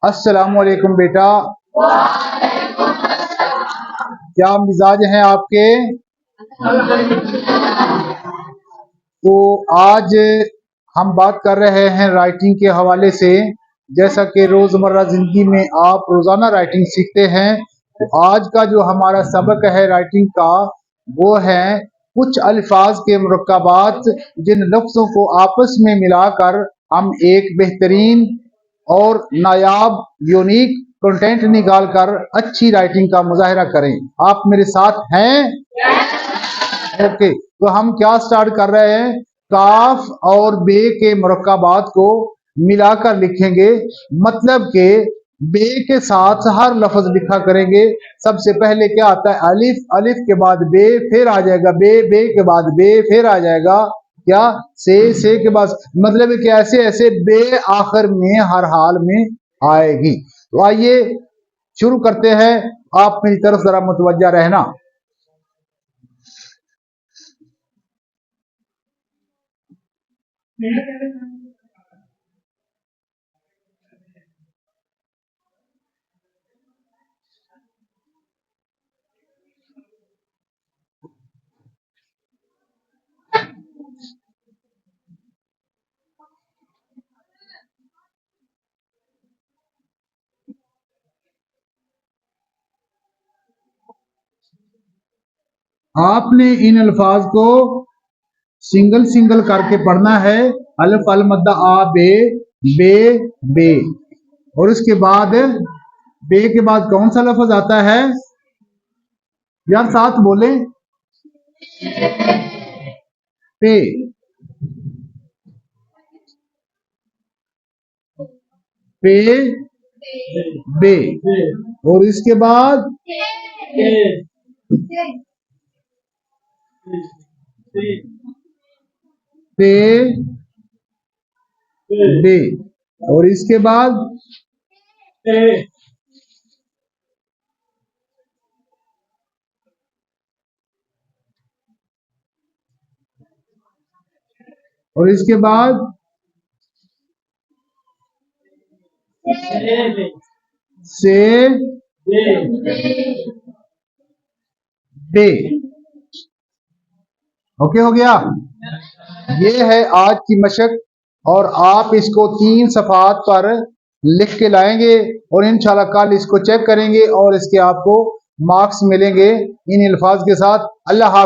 अस्सलाम वालेकुम बेटा। क्या मिजाज हैं आपके? तो आज हम बात कर रहे हैं राइटिंग के हवाले से। जैसा कि रोजमर्रा जिंदगी में आप रोजाना राइटिंग सीखते हैं, तो आज का जो हमारा सबक है राइटिंग का, वो है कुछ अल्फाज के मुरक्कबात, जिन लफ्ज़ों को आपस में मिलाकर हम एक बेहतरीन और नायाब यूनिक कंटेंट निकाल कर अच्छी राइटिंग का मुजाहरा करें। आप मेरे साथ हैं? ओके, तो हम क्या स्टार्ट कर रहे हैं? काफ और बे के मुरक्कबात को मिलाकर लिखेंगे, मतलब के बे के साथ हर लफ्ज लिखा करेंगे। सबसे पहले क्या आता है? अलिफ, अलिफ के बाद बे, फिर आ जाएगा बे, बे के बाद बे, फिर आ जाएगा क्या? से के बाद, मतलब है कि ऐसे ऐसे बे आखिर में हर हाल में आएगी। तो आइए शुरू करते हैं। आप मेरी तरफ जरा मुतवज्जा रहना। आपने इन अल्फाज को सिंगल सिंगल करके पढ़ना है। अलिफ अल मद्दा आ बे, बे, बे। और उसके बाद बे के बाद कौन सा लफ्ज आता है यार? साथ बोले। पे, पे, बे। और इसके बाद पे, बे। और इसके बाद और इसके बाद से, बे। ओके हो गया? ये है आज की मशक, और आप इसको 3 सफ़ात पर लिख के लाएंगे और इंशाल्लाह कल इसको चेक करेंगे और इसके आपको मार्क्स मिलेंगे इन अल्फाज के साथ। अल्लाह हाफ़िज़।